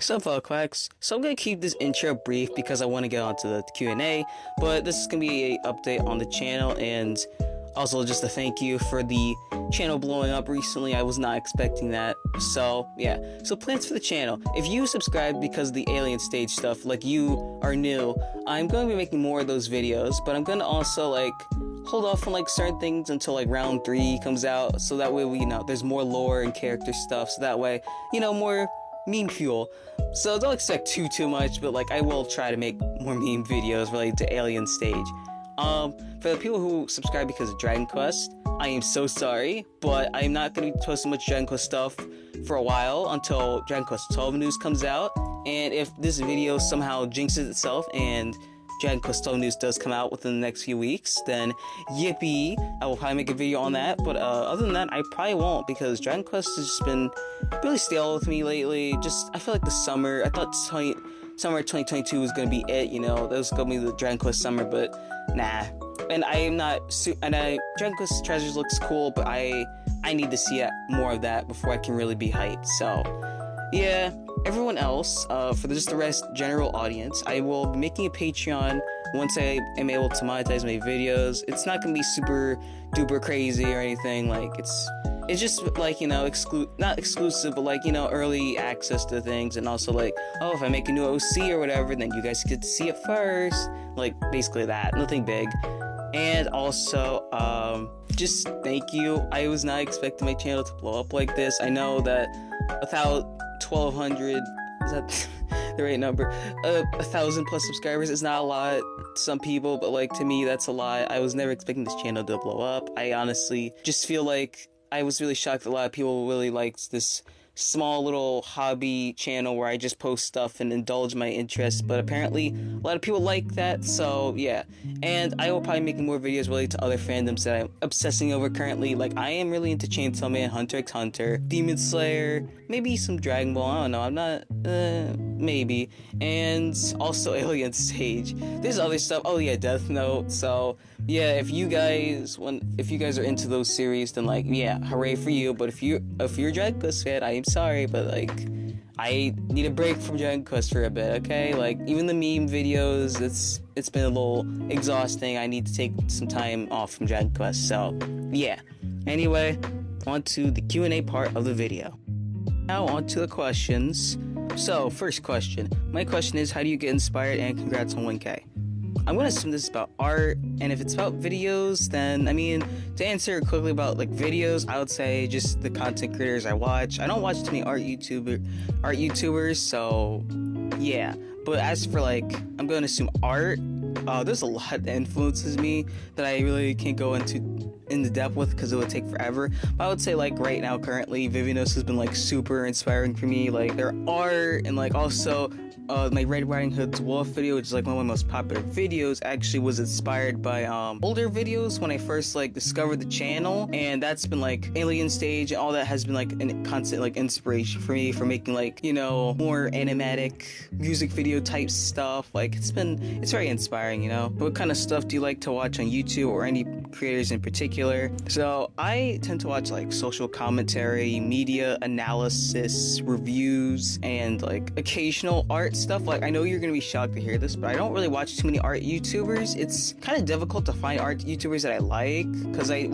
So fellow quacks, so I'm gonna keep this intro brief because I want to get on to the Q&A, but this is gonna be an update on the channel and also just a thank you for the channel blowing up recently. I was not expecting that. So yeah, so plans for the channel. If you subscribe because of the alien stage stuff, like you are new, I'm going to be making more of those videos, but I'm going to also like hold off on like certain things until like round 3 comes out, so that way we, there's more lore and character stuff, so that way, more meme fuel. So don't expect too much, but like I will try to make more meme videos related to Alien Stage. For the people who subscribe because of Dragon Quest, I am so sorry, but I'm not going to be posting much Dragon Quest stuff for a while until Dragon Quest 12 news comes out. And if this video somehow jinxes itself and Dragon Quest 12 news does come out within the next few weeks, then yippee, I will probably make a video on that. But other than that, I probably won't, because Dragon Quest has just been really stale with me lately. I feel like the summer, I thought summer 2022 was going to be it, that was going to be the Dragon Quest summer, but nah. And I am not, Dragon Quest Treasures looks cool, but I need to see more of that before I can really be hyped. So yeah, everyone else, for just the rest general audience, I will be making a Patreon once I am able to monetize my videos. It's not gonna be super duper crazy or anything. Like it's just like, not exclusive, but like, early access to things. And also like, oh, if I make a new OC or whatever, then you guys get to see it first. Like basically that, nothing big. And also, just thank you. I was not expecting my channel to blow up like this. I know that 1,200, is that the right number? 1,000 plus subscribers is not a lot to some people, but like to me, that's a lot. I was never expecting this channel to blow up. I honestly just feel like I was really shocked that a lot of people really liked this small little hobby channel where I just post stuff and indulge my interests, but apparently a lot of people like that, so yeah. And I will probably make more videos related to other fandoms that I'm obsessing over currently. Like I am really into Chainsaw Man, Hunter x Hunter, Demon Slayer, maybe some Dragon Ball, I don't know, I'm not, maybe. And also Alien Stage. There's other stuff, oh yeah, Death Note. So yeah, if you guys are into those series, then like, yeah, hooray for you. But if you're a Dragon Quest fan, I am sorry, but like, I need a break from Dragon Quest for a bit, okay? Like, even the meme videos, it's been a little exhausting. I need to take some time off from Dragon Quest, so yeah. Anyway, on to the Q&A part of the video. Now on to the questions. So, first question. My question is, how do you get inspired, and congrats on 1K? I'm going to assume this is about art, and if it's about videos, then, to answer quickly about, like, videos, I would say just the content creators I watch. I don't watch too many art YouTubers, so, yeah. But as for, like, I'm going to assume art, there's a lot that influences me that I really can't go into depth with because it would take forever. But I would say, like, right now, currently, Vivianos has been, like, super inspiring for me. Like, their art, and, like, also my Red Riding Hood's Wolf video, which is like one of my most popular videos, actually was inspired by older videos when I first like discovered the channel, and that's been like Alien Stage and all that has been like a constant like inspiration for me for making like more animatic music video type stuff. Like it's very inspiring. What kind of stuff do you like to watch on YouTube, or any creators in particular? So I tend to watch like social commentary, media analysis, reviews, and like occasional art stuff. Like I know you're gonna be shocked to hear this, but I don't really watch too many art YouTubers. It's kind of difficult to find art YouTubers that I like, because I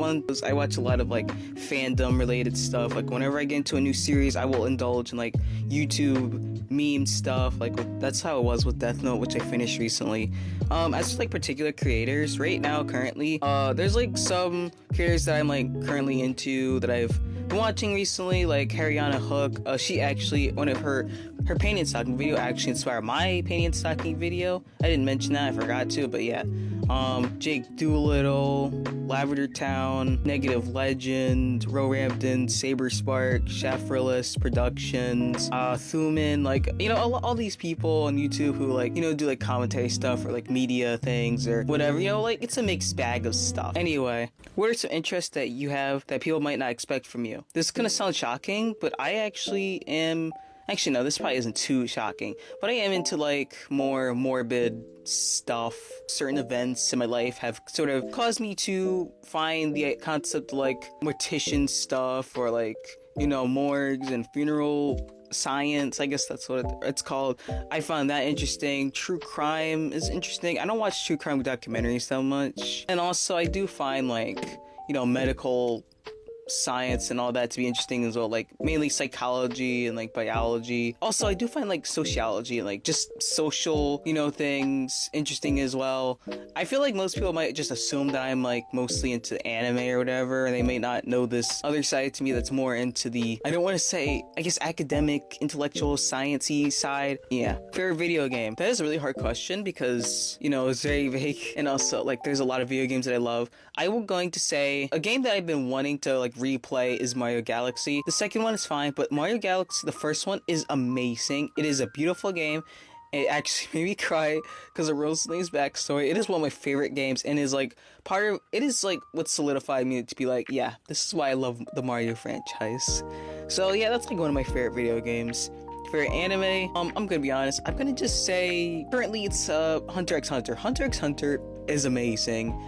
watch a lot of like fandom related stuff. Like whenever I get into a new series, I will indulge in like YouTube meme stuff. Like that's how it was with Death Note, which I finished recently. As for like particular creators, right now currently, there's like some creators that I'm like currently into that I've been watching recently, like Haryana Hook. She actually, one of her painting and stocking video actually inspired my painting and stocking video. I didn't mention that, I forgot to, but yeah. Jake Doolittle, Lavender Town, Negative Legend, Roehampton, Saber Spark, Shafferless Productions, Thuman, like, all these people on YouTube who like, do like commentary stuff or like media things or whatever, like it's a mixed bag of stuff. Anyway, what are some interests that you have that people might not expect from you? This is gonna sound shocking, but I actually am. Actually, no, this probably isn't too shocking, but I am into like more morbid stuff. Certain events in my life have sort of caused me to find the concept of like mortician stuff, or like, morgues and funeral science, I guess that's what it's called. I found that interesting. True crime is interesting. I don't watch true crime documentaries so much. And also I do find like, you know, medical science and all that to be interesting as well, like mainly psychology and like biology. Also I do find like sociology and like just social, you know, things interesting as well. I feel like most people might just assume that I'm like mostly into anime or whatever, and they may not know this other side to me that's more into the, I don't want to say, I guess, academic, intellectual, sciencey side. Yeah. Favorite video game? That is a really hard question because, you know, it's very vague, and also like there's a lot of video games that I love. I will going to say a game that I've been wanting to like replay is Mario Galaxy. The second one is fine, but Mario Galaxy, the first one, is amazing. It is a beautiful game. It actually made me cry because of Rosalie's backstory. It is one of my favorite games, and is like it is like what solidified me to be like, yeah, this is why I love the Mario franchise. So yeah, that's like one of my favorite video games. Favorite anime? I'm gonna be honest. I'm gonna just say currently it's Hunter x Hunter. Hunter x Hunter is amazing.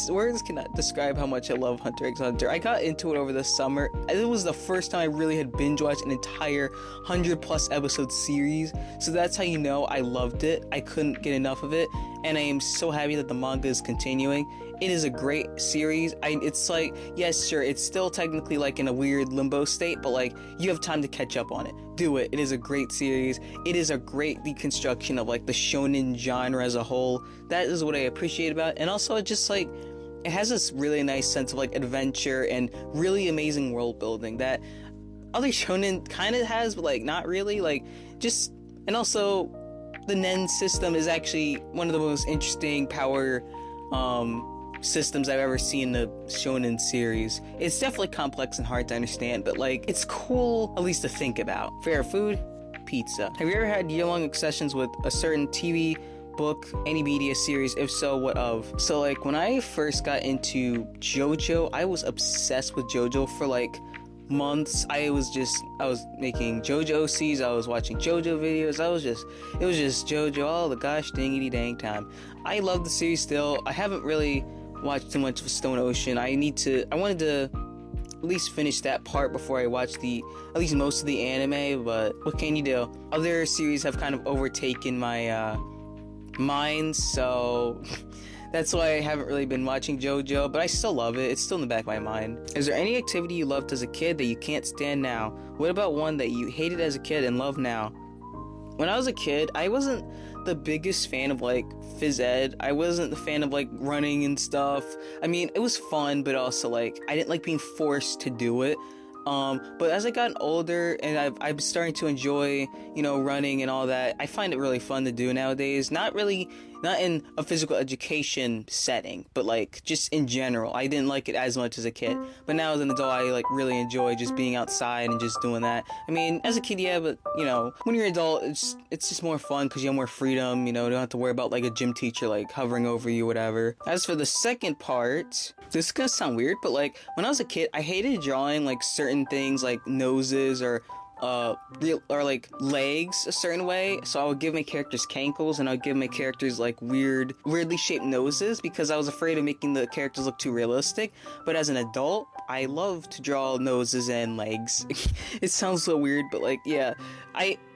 Words cannot describe how much I love Hunter x Hunter. I got into it over the summer. It was the first time I really had binge watched an entire 100+ episode series. So that's how you know I loved it. I couldn't get enough of it. And I am so happy that the manga is continuing. It is a great series. It's like, yes, sure, it's still technically like in a weird limbo state, but like you have time to catch up on it. Do it. It is a great series. It is a great deconstruction of like the shonen genre as a whole. That is what I appreciate about it. And also it just like, it has this really nice sense of like adventure and really amazing world building that other shonen kind of has, but like not really. Like just, and also the Nen system is actually one of the most interesting power systems I've ever seen in a shonen series. It's definitely complex and hard to understand, but like it's cool at least to think about. Favorite food? Pizza. Have you ever had year-long obsessions with a certain TV, book, any media series? If so, what of? So like when I first got into JoJo, I was obsessed with JoJo for like months. I was making JoJo OCs, I was watching JoJo videos, it was just JoJo all the gosh dangity dang time. I love the series still. I haven't really watched too much of Stone Ocean. I wanted to at least finish that part before I watch at least most of the anime, but what can you do? Other series have kind of overtaken my mind, so that's why I haven't really been watching JoJo, but I still love it. It's still in the back of my mind. Is there any activity you loved as a kid that you can't stand now? What about one that you hated as a kid and love now? When I was a kid, I wasn't the biggest fan of like phys ed. I wasn't the fan of like running and stuff. I mean, it was fun, but also like I didn't like being forced to do it. But as I got older and I'm starting to enjoy, you know, running and all that, I find it really fun to do nowadays. Not in a physical education setting, but like just in general. I didn't like it as much as a kid, but now as an adult, I like really enjoy just being outside and just doing that. I mean, as a kid, yeah, but you know, when you're an adult, it's just more fun because you have more freedom. You know, you don't have to worry about like a gym teacher like hovering over you, whatever. As for the second part, this is gonna sound weird, but like when I was a kid, I hated drawing like certain things like noses or like legs a certain way. So I would give my characters cankles, and I would give my characters like weirdly shaped noses because I was afraid of making the characters look too realistic. But as an adult, I love to draw noses and legs. It sounds so weird, but like, yeah,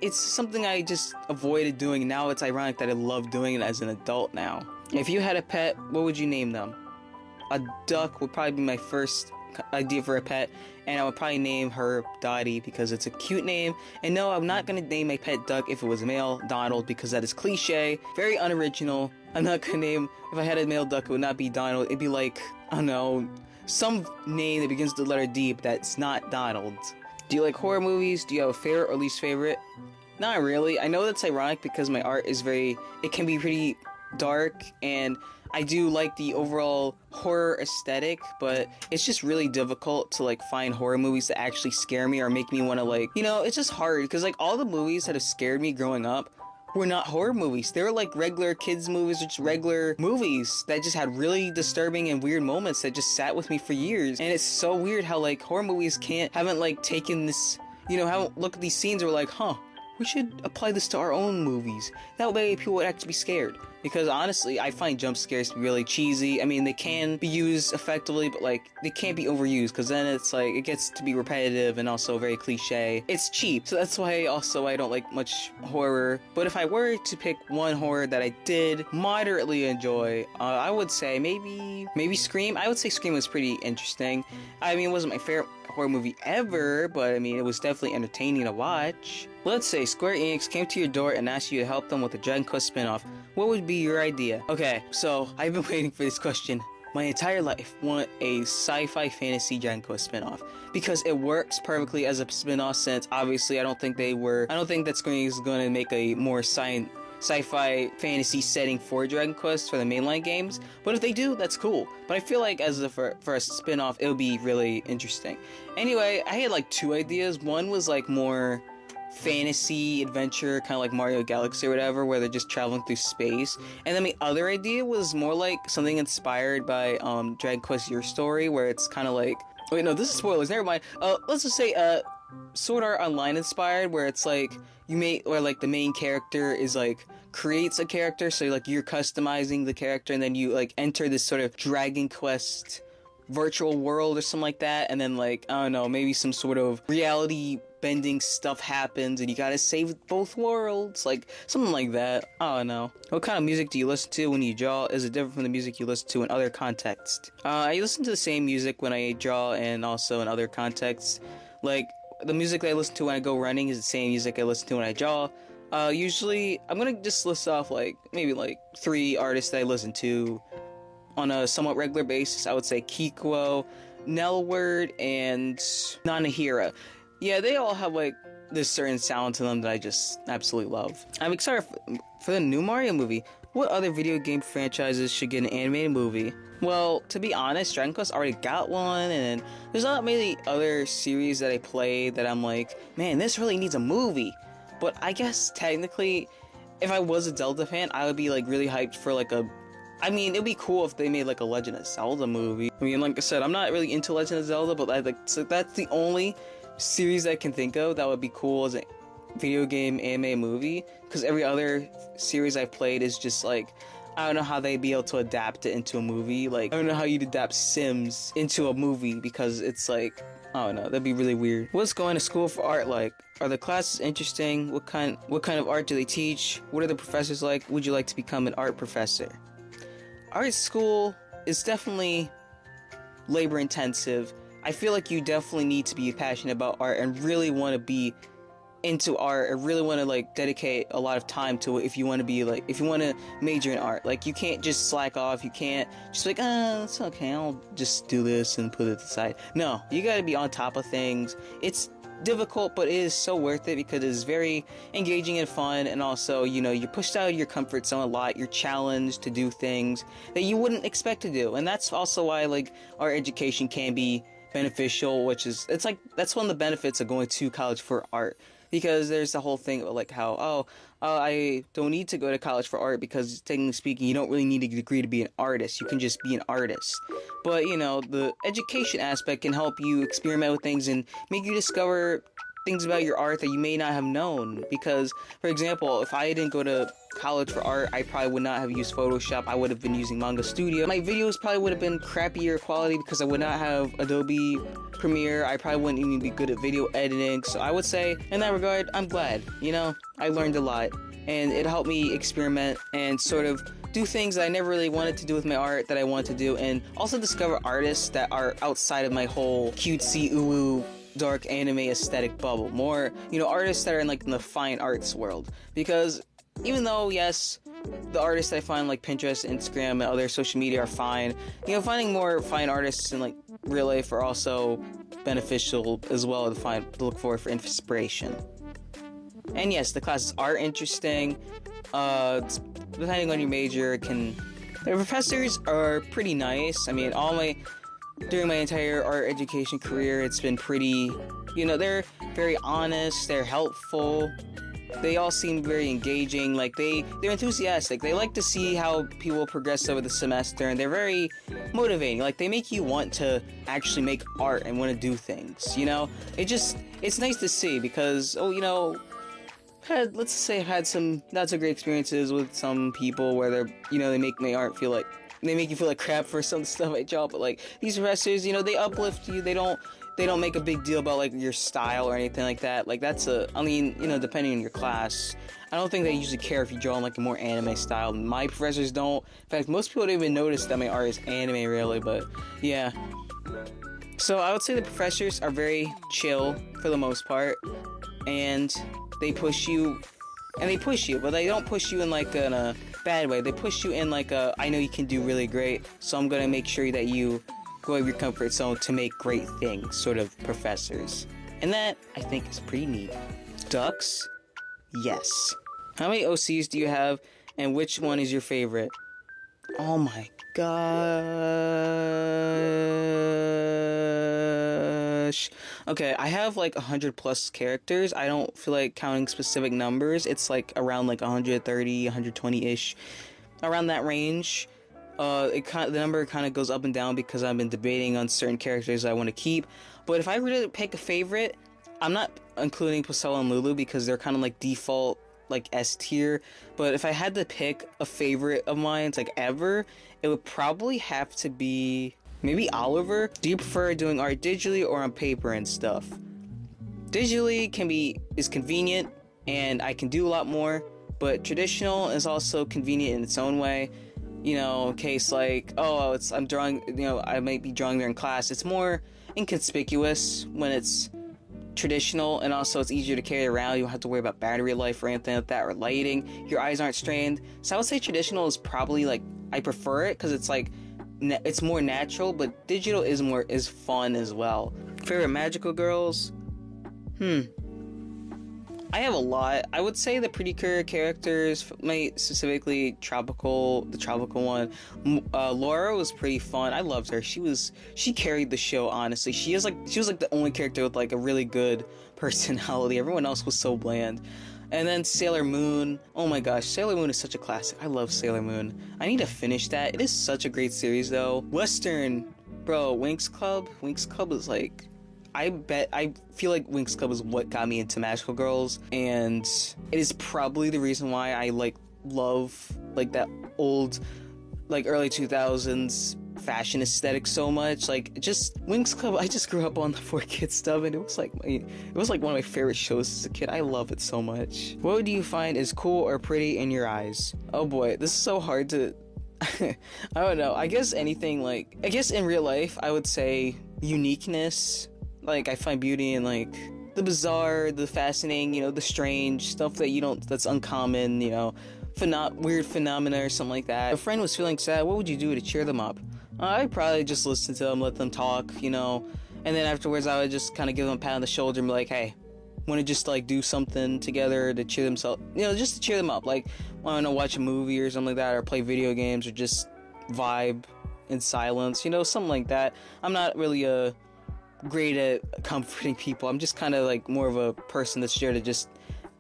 it's something I just avoided doing. Now it's ironic that I love doing it as an adult now. If you had a pet, what would you name them? A duck would probably be my first idea for a pet, and I would probably name her Dottie because it's a cute name. And no, I'm not gonna name my pet duck if it was a male, Donald, because that is cliche, very unoriginal. I'm not gonna name, if I had a male duck, it would not be Donald. It'd be like, I don't know, some name that begins with the letter D, but that's not Donald. Do you like horror movies? Do you have a favorite or least favorite? Not really. I know that's ironic because my art is it can be pretty dark, and I do like the overall horror aesthetic, but it's just really difficult to like find horror movies that actually scare me or make me want to like, you know, it's just hard because like all the movies that have scared me growing up were not horror movies. They were like regular kids movies or just regular movies that just had really disturbing and weird moments that just sat with me for years. And it's so weird how like horror movies haven't like taken this, you know, haven't looked at these scenes and were like, huh, we should apply this to our own movies. That way people would actually be scared. because honestly, I find jump scares to be really cheesy. I mean, they can be used effectively, but like, they can't be overused, because then it's like, it gets to be repetitive and also very cliche. It's cheap, so that's why also I don't like much horror. But if I were to pick one horror that I did moderately enjoy, I would say maybe Scream. I would say Scream was pretty interesting. I mean, it wasn't my favorite horror movie ever, but I mean, it was definitely entertaining to watch. Let's say Square Enix came to your door and asked you to help them with a Dragon Quest spinoff. What would be your idea? Okay, so I've been waiting for this question my entire life. Want a sci-fi fantasy Dragon Quest spinoff, because it works perfectly as a spinoff, since obviously I don't think that Square Enix is going to make a more sci-fi fantasy setting for Dragon Quest for the mainline games, but if they do, that's cool. But I feel like as for a spin-off, it would be really interesting. Anyway, I had like two ideas. One was like more fantasy adventure, kind of like Mario Galaxy or whatever, where they're just traveling through space. And then my other idea was more like something inspired by Dragon Quest Your Story, where it's kind of like, wait, no, this is spoilers, never mind. Let's just say Sword Art Online inspired, where it's like the main character is like creates a character, so like you're customizing the character, and then you like enter this sort of Dragon Quest virtual world or something like that, and then like, I don't know, maybe some sort of reality bending stuff happens and you gotta save both worlds, like something like that. I don't know. What kind of music do you listen to when you draw? Is it different from the music you listen to in other contexts? I listen to the same music when I draw and also in other contexts. Like, the music that I listen to when I go running is the same music I listen to when I draw. Usually, I'm gonna just list off like maybe like 3 artists that I listen to on a somewhat regular basis. I would say Kikuo, Nelward, and Nanahira. Yeah, they all have like this certain sound to them that I just absolutely love. I'm excited for the new Mario movie. What other video game franchises should get an animated movie? Well, to be honest, Dragon Quest already got one, and there's not many other series that I played that I'm like, man, this really needs a movie. But I guess technically, if I was a Zelda fan, I would be like really hyped for like it'd be cool if they made like a Legend of Zelda movie. I mean, like I said, I'm not really into Legend of Zelda, but so that's the only series I can think of that would be cool as a video game anime movie, because every other series I've played is just like, I don't know how they'd be able to adapt it into a movie. Like, I don't know how you'd adapt Sims into a movie, because it's like, I don't know, that'd be really weird. What's going to school for art like? Are the classes interesting? What kind of art do they teach? What are the professors like? Would you like to become an art professor? Art school is definitely labor intensive. I feel like you definitely need to be passionate about art and really want to be into art, or really want to like dedicate a lot of time to it if you want to major in art. Like, you can't just slack off. You can't just like, it's okay, I'll just do this and put it aside. No, you got to be on top of things. It's difficult, but it is so worth it, because it's very engaging and fun, and also, you know, you're pushed out of your comfort zone a lot. You're challenged to do things that you wouldn't expect to do, and that's also why like our education can be beneficial, that's one of the benefits of going to college for art, because there's the whole thing about like how I don't need to go to college for art, because technically speaking, you don't really need a degree to be an artist. You can just be an artist. But, you know, the education aspect can help you experiment with things and make you discover things about your art that you may not have known. Because, for example, if I didn't go to college for art, I probably would not have used Photoshop. I would have been using Manga Studio. My videos probably would have been crappier quality, because I would not have Adobe Premiere. I probably wouldn't even be good at video editing. So I would say, in that regard, I'm glad. You know, I learned a lot, and it helped me experiment and sort of do things that I never really wanted to do with my art that I want to do, and also discover artists that are outside of my whole cutesy ooh dark anime aesthetic bubble. More, you know, artists that are in like in the fine arts world. Because even though, yes, the artists I find like Pinterest, Instagram, and other social media are fine, you know, finding more fine artists in like real life are also beneficial as well to look for inspiration. And yes, the classes are interesting. Depending on your major, the professors are pretty nice. I mean, during my entire art education career, it's been pretty, you know, they're very honest, they're helpful, they all seem very engaging, like they're enthusiastic, they like to see how people progress over the semester, and they're very motivating, like they make you want to actually make art and want to do things, you know? It's nice to see, because, you know, let's say I've had some not so great experiences with some people where they're, they make my art feel like, they make you feel like crap for some stuff I draw, but like these professors, they uplift you. They don't make a big deal about like your style or anything like that. Like depending on your class, I don't think they usually care if you draw in like a more anime style. My professors don't. In fact, most people don't even notice that my art is anime really, but yeah. So I would say the professors are very chill for the most part, and they push you, but they don't push you in like in a bad way. They push you in like I know you can do really great, so I'm gonna make sure that you go out of your comfort zone to make great things, sort of professors. And that, I think, is pretty neat. Ducks? Yes. How many OCs do you have, and which one is your favorite? Oh my gosh. Okay, I have like 100 plus characters. I don't feel like counting specific numbers. It's like around like 130, 120-ish. Around that range. The number kind of goes up and down because I've been debating on certain characters I want to keep. But if I were to pick a favorite, I'm not including Pulcella-Lulu because they're kind of like default like S tier. But if I had to pick a favorite of mine, it's like ever, it would probably have to be maybe Oliver. Do you prefer doing art digitally or on paper and stuff? Digitally is convenient and I can do a lot more, but traditional is also convenient in its own way. In case like, I'm drawing, I might be drawing there in class. It's more inconspicuous when it's traditional, and also it's easier to carry around. You don't have to worry about battery life or anything like that, or lighting. Your eyes aren't strained. So I would say traditional is probably like, I prefer it because it's like, it's more natural, but digital is fun as well. Favorite magical girls? I have a lot. I would say the pretty cool characters, specifically the tropical one. Laura was pretty fun. I loved her. She carried the show, honestly. She was like the only character with like a really good personality. Everyone else was so bland. And then Sailor Moon. Oh my gosh, Sailor Moon is such a classic. I love Sailor Moon. I need to finish that. It is such a great series though. Western, bro, Winx Club. Winx Club is like, I feel like Winx Club is what got me into magical girls, and it is probably the reason why I love like that old like early 2000s fashion aesthetic so much. Like just Winx Club, I just grew up on the 4Kids stuff, and it was like one of my favorite shows as a kid. I love it so much. What do you find is cool or pretty in your eyes? Oh boy, this is so hard to I don't know. I guess anything in real life I would say uniqueness. Like, I find beauty in, like, the bizarre, the fascinating, the strange, stuff that that's uncommon, weird phenomena or something like that. If a friend was feeling sad, what would you do to cheer them up? I'd probably just listen to them, let them talk, and then afterwards I would just kind of give them a pat on the shoulder and be like, hey, want to just, like, do something together to cheer themselves, just to cheer them up. Like, want to watch a movie or something like that, or play video games, or just vibe in silence, something like that. I'm not really great at comforting people. I'm just kind of like more of a person that's there to just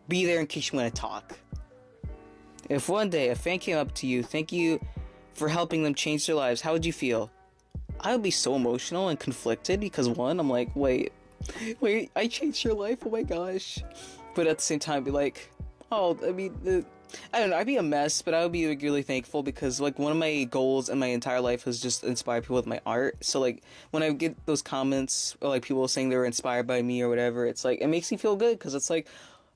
be there in case you want to talk. If one day a fan came up to you, thank you for helping them change their lives, how would you feel? I would be so emotional and conflicted because one, I'm like, wait, I changed your life, oh my gosh. But at the same time, be like, I don't know, I'd be a mess, but I would be like, really thankful because like one of my goals in my entire life was just inspire people with my art. So like when I get those comments or like people saying they were inspired by me or whatever, it's like, it makes me feel good because it's like,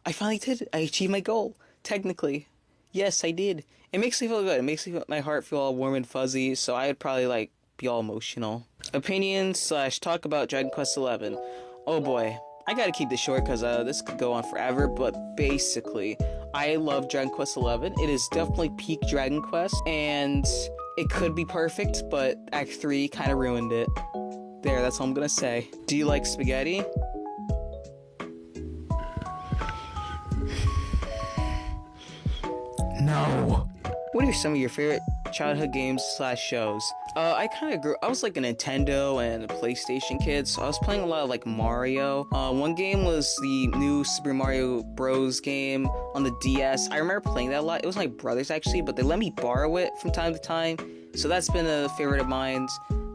I finally did it. I achieved my goal. Technically. Yes, I did. It makes me feel good. It makes my heart feel all warm and fuzzy. So I'd probably like be all emotional. Opinions / talk about Dragon Quest XI. Oh boy. I gotta keep this short because this could go on forever, but basically, I love Dragon Quest XI. It is definitely peak Dragon Quest, and it could be perfect, but Act 3 kind of ruined it. There, that's all I'm gonna say. Do you like spaghetti? No. What are some of your favorite childhood games / shows? I was like a Nintendo and a PlayStation kid, so I was playing a lot of like Mario. One game was the new Super Mario Bros. Game on the DS. I remember playing that a lot. It was my brother's actually, but they let me borrow it from time to time, so that's been a favorite of mine.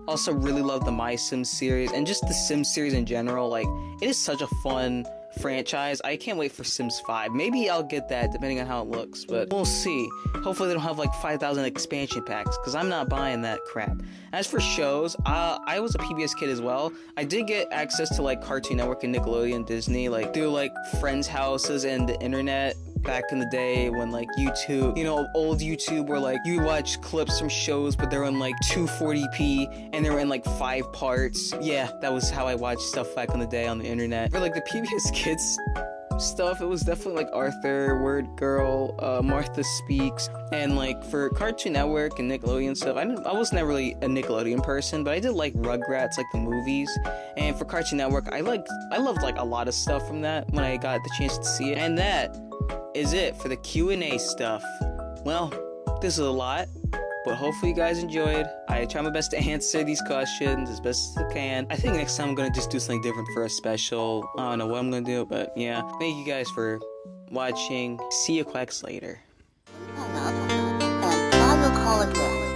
Also really love the My Sims series, and just the Sims series in general. Like, it is such a fun franchise. I can't wait for Sims 5. Maybe I'll get that depending on how it looks, but we'll see. Hopefully they don't have like 5,000 expansion packs, because I'm not buying that crap. As for shows, I was a PBS kid as well. I did get access to like Cartoon Network and Nickelodeon, Disney, like through like friends' houses and the internet. Back in the day when like YouTube, you know, old YouTube, where like you watch clips from shows but they're in like 240p and they're in like 5 parts. Yeah, that was how I watched stuff back in the day on the internet. For like the PBS Kids stuff, it was definitely like Arthur, Word Girl, Martha Speaks, and like for Cartoon Network and Nickelodeon stuff, I was never really a Nickelodeon person, but I did like Rugrats, like the movies. And for Cartoon Network, I loved like a lot of stuff from that when I got the chance to see it. And that is it for the Q&A stuff. Well, this is a lot, but hopefully you guys enjoyed. I try my best to answer these questions as best as I can. I think next time I'm gonna just do something different for a special. I don't know what I'm gonna do, but yeah. Thank you guys for watching. See you quacks later. I will call it this.